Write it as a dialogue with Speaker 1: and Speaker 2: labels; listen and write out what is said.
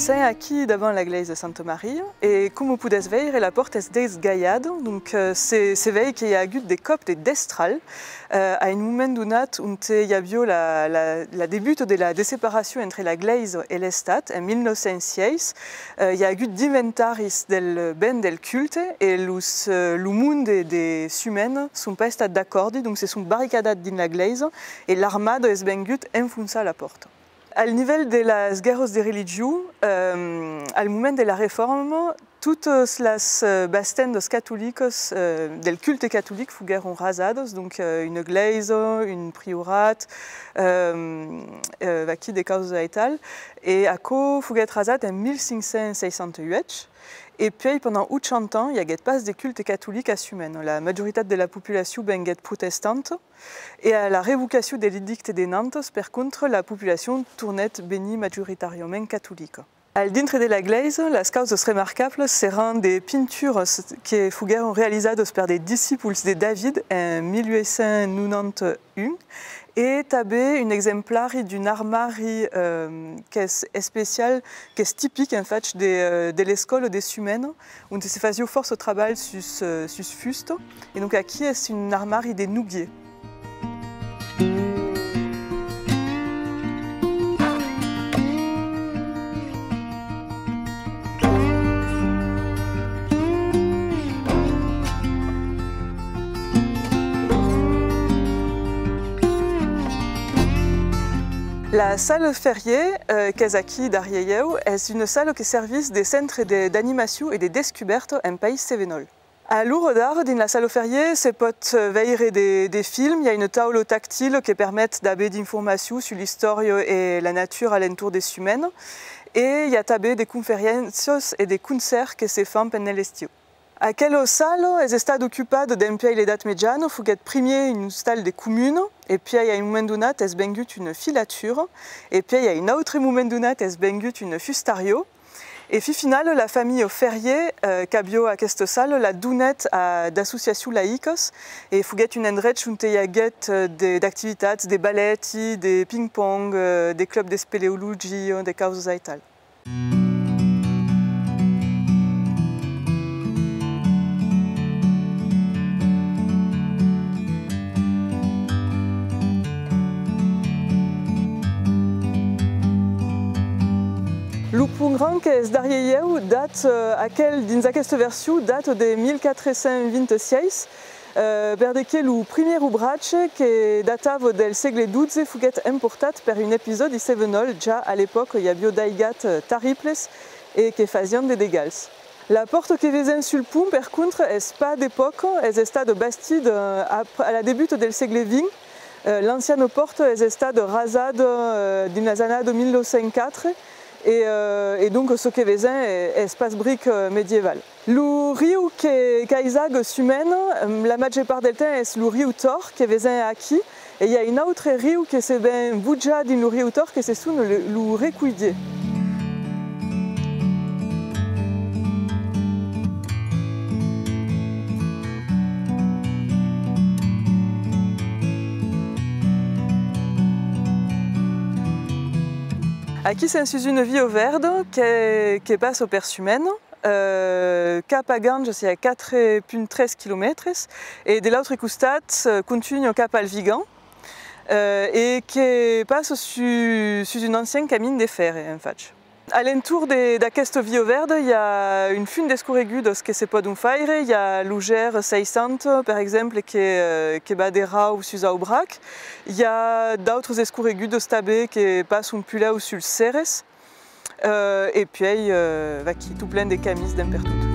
Speaker 1: C'est aqui davant la glaise de Santa Maria et como pudes veire la porte est desgaiada, donc c'est veille qu'il y a des coptes destral à un moment donat où il y a eu la début de la séparation entre la glaise et l'estat en 1906. Il y a eu d'inventaris del ben del culte et le monde des humains sont pas estat d'accord, donc c'est sont barricadat din la glaise et l'armada est vengut enfoncer la porte. Al niveau de las guerras de religion, al moment de la réforme, toutes las bastendos católicos del culte catholique fueron rasados, donc une glaise, une priorat, aquí de causa et tal, et ako fuget rasat en 1568. Et puis pendant 80 ans, il y a pas des cultes catholiques assumés. La majorité de la population est protestante. Et à la révocation des édicts de Nantes, par contre, la population tournait bénie majoritairement catholique. Al dintre de la glaise, las causas remarcables seront des peintures qui fueron réalisadas par des disciples de David en 1891 et també un exemplar d'une armari qui est spéciale, qui est typique en fait de l'école des humains, où se faisait force au travail sur fuste. Et donc ici c'est une armari des nouguiers. La salle Ferrier, qui est ici derrière, est une salle qui sert des centres d'animation et de découvertes en pays cévenol. À Lourdes, dans la salle Ferrier, se peut voir des films. Il y a une table tactile qui permet d'avoir des informations sur l'histoire et la nature alentour des humains. Et il y a també des conférences et des concerts qui se font pendant l'estiu. Aquella salle est stata occupata depuis l'Edat Mediana, fuget premier une salle des communes, et puis il y a un moment donné, est vengut une filature, et puis il y a un autre moment donné, est vengut une fustario, et puis final la famille Ferrier cabio à cette salle la donette à d'associations laïques, et fuget une endroit où il y a d'activités, des ballets, des ping-pong, des clubs de spéléologie, des causes et tal. Le plus grand qui est derrière date dans cette version date de 1426, perché le premier ouvrage qui datava del segle XII fuget importat per un épisode de Sevenol, déjà à l'époque il y avait des tariples et qui faisaient des dégâts. La porte qui est sur le pont, par contre, n'est pas d'époque, elle est bastide à la début du segle XX. L'ancienne porte est rasada dans les années 1904. Et donc ce qui est un espace brique médiéval. Le rio qui est sumène, la majeure part du temps est le rio Tor qui est ici. Et il y a un autre rio qui est bien bouja dans le rio Tor qui est le Recuidier. Ici, c'est une vie au verde qui passe au Persumène. Cap à Ganges, c'est à 4,13 km. Et de l'autre côté, continue au Cap Alvigan. Et qui passe sur une ancienne camine de fer, en fait. À l'entour de cette vie au verde, il y a une fune d'escorregudes qui se peut faire. Il y a l'Ougère 600, par exemple, qui bat des rats sur Aubrac. Il y a d'autres escorregudes stabés qui passent un peu là ou sur le Ceres. Et puis, qui tout plein de camises d'un partout.